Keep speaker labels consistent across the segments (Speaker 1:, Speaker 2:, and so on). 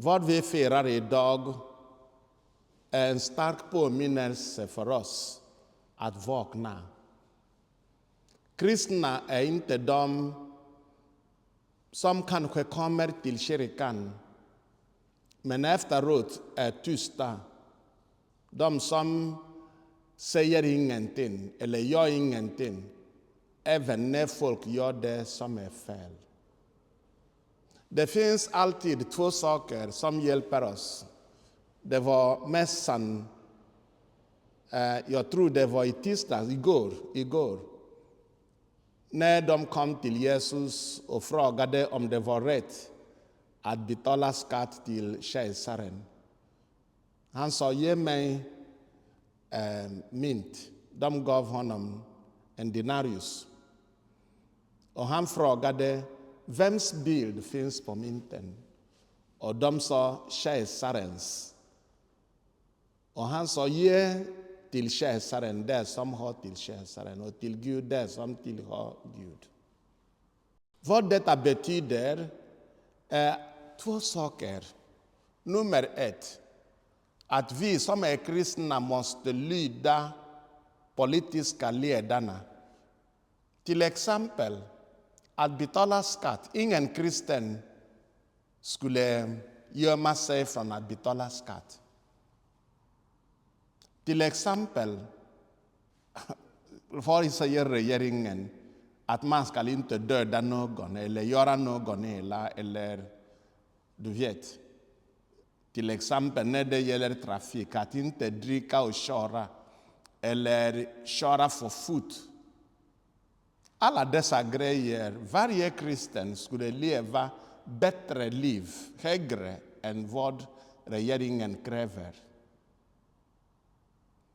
Speaker 1: Vad vi firar idag är en stark påminnelse för oss att vakna. Kristna är inte de som kanske kommer till kyrkan men efteråt är tysta. De som säger ingenting eller gör ingenting, även när folk gör det som är fel. Det finns alltid två saker som hjälper oss. Det var mässan, jag tror det var i tisdags, igår. När de kom till Jesus och frågade om det var rätt att betala skatt till kejsaren. Han sa, ge mig mynt. De gav honom en denarius. Och han frågade, vems bild finns på mynten? Och de sa, kejsarens. Och han sa, ge till kejsaren det som hör till kejsaren och till Gud det som tillhör Gud. Vad detta betyder är två saker. Nummer 1, att vi som är kristna måste lyda politiska ledarna. Till exempel, att betala skatt. Ingen kristen skulle gömma sig från att betala skatt. Till exempel, vad säger regeringen? Att man ska inte döda någon eller göra någon illa eller du vet. Till exempel när det gäller trafik, att inte dricka och köra eller köra för fort. Alla dessa grejer, varje kristen skulle leva bättre liv, högre än vad regeringen kräver.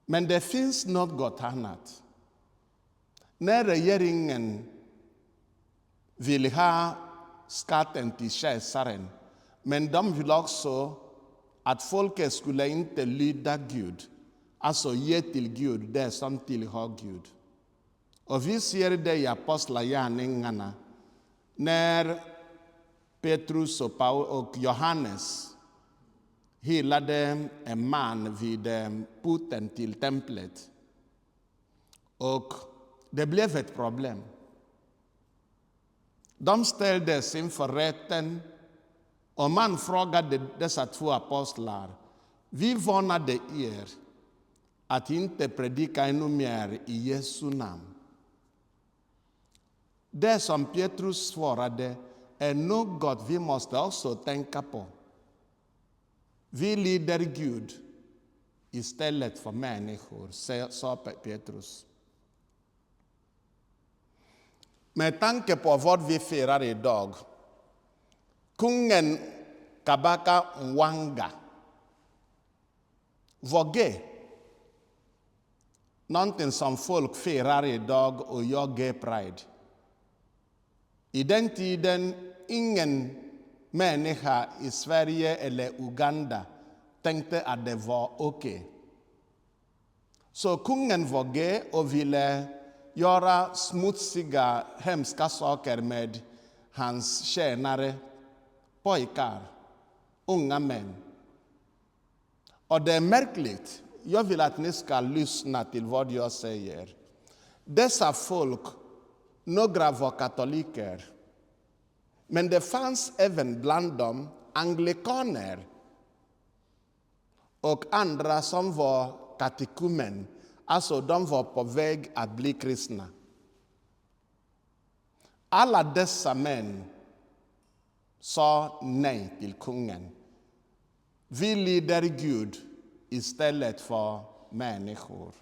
Speaker 1: Men det finns något annat. När regeringen vill ha skatten till kejsaren, men de vill också att folket skulle inte lyda Gud, alltså ge till Gud det som tillhör Gud. Och vi ser det i apostlagärningarna när Petrus och Johannes helade en man vid porten till templet. Och det blev ett problem. De ställdes inför rätten och man frågade dessa två apostlar, vi varnade er att inte predika ännu mer i Jesu namn. Det som Petrus svarade är något vi måste också tänka på. Vi lyder Gud istället för människor, sa Petrus. Med tanke på vad vi firar idag, kungen Kabaka Mwanga, Voge, någonting som folk firar idag och gör gay pride. I den tiden, ingen människa i Sverige eller Uganda tänkte att det var okej. Så kungen var gay och ville göra smutsiga, hemska saker med hans tjänare, pojkar, unga män. Och det är märkligt. Jag vill att ni ska lyssna till vad jag säger. Dessa folk, några var katoliker. Men det fanns även bland dem anglikaner och andra som var katekumen. Alltså de var på väg att bli kristna. Alla dessa män sa nej till kungen. Vi lyder Gud istället för människor.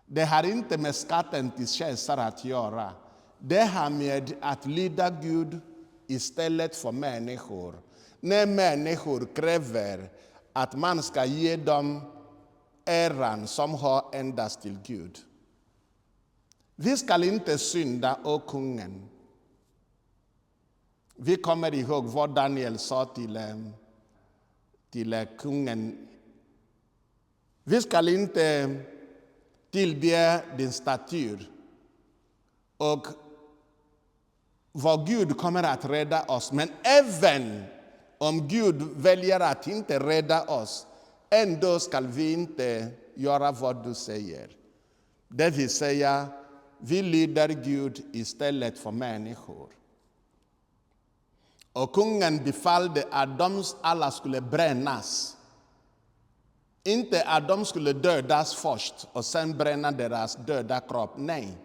Speaker 1: Det har inte med skatten till kejsar att göra. Det har med att lyda Gud istället för människor. När människor kräver att man ska ge dem äran som har endast till Gud. Vi ska inte synda, å kungen. Vi kommer ihåg vad Daniel sa till kungen. Vi ska inte tillbe din statyr. Och vad Gud kommer att rädda oss. Men även Om Gud väljer att inte rädda oss, ändå ska vi inte göra vad du säger. Det vill säga, vi lyder Gud istället för människor. Och kungen befallde att de alla skulle brännas. Inte att de skulle dödas först och sen bränna deras döda kropp, nej.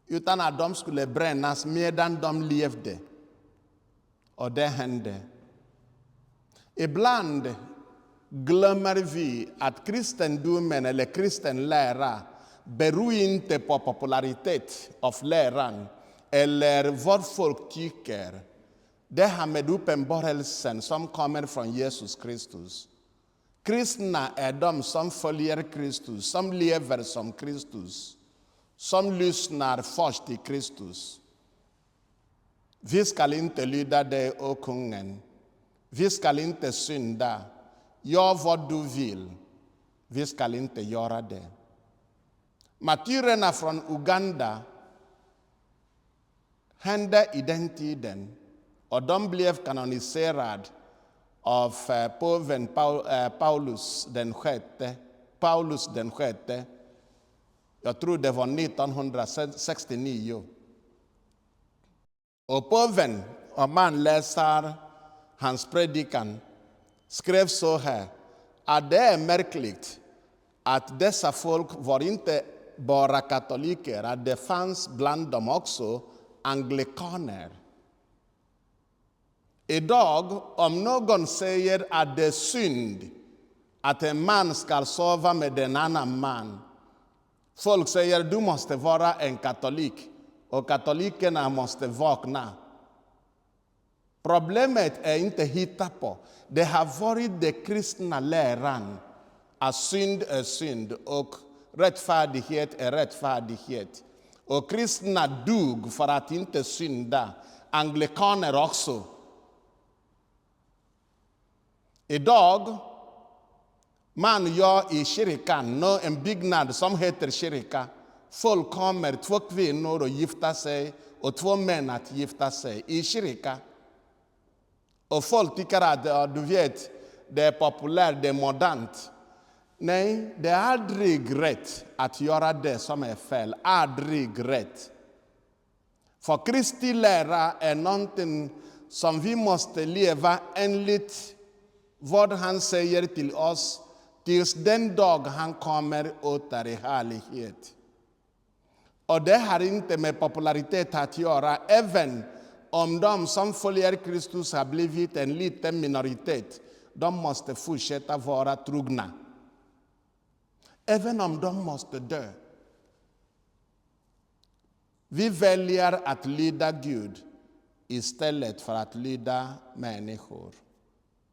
Speaker 1: Utan att de skulle brännas medan de levde. Och det hände. Ibland glömmer vi att kristendomen eller kristen lära beror inte på popularitet av läran eller vad folk tycker. Det har med uppenbarelsen som kommer från Jesus Kristus. Kristna är de som följer Kristus, som lever som Kristus, som lyssnar först till Kristus. Vi ska inte lyda dig, o kungen. Vi ska inte synda. Gör vad du vill. Vi ska inte göra det. Martyrerna från Uganda hände i den tiden. Och de blev kanoniserade av påven Paulus den sjätte. Jag tror det var 1969. Och påven, om man läser hans predikan, skrev så här, att det är märkligt att dessa folk var inte bara katoliker, att det fanns bland dem också anglikaner. Idag, om någon säger att det är synd att en man ska sova med en annan man, folk säger du måste vara en katolik och katolikerna måste vakna. Problemet är inte hitta på. Det har varit det kristna läran att synd är synd och rättfärdighet är rättfärdighet. Och kristna dog för att inte synda. Anglikaner också. Idag, man gör i kyrkan en byggnad som heter kyrka. Folk kommer, 2 kvinnor att gifta sig och 2 män att gifta sig i kyrka. Och folk tycker att du vet, det är populärt, det är modernt. Nej, det är aldrig rätt att göra det som är fel. Aldrig rätt. För Kristi lära är någonting som vi måste leva enligt vad han säger till oss tills den dag han kommer åter i härlighet. Och det har inte med popularitet att göra, även om de som följer Kristus har blivit en liten minoritet. De måste fortsätta vara trogna. Även om de måste dö. Vi väljer att lyda Gud istället för att lyda människor.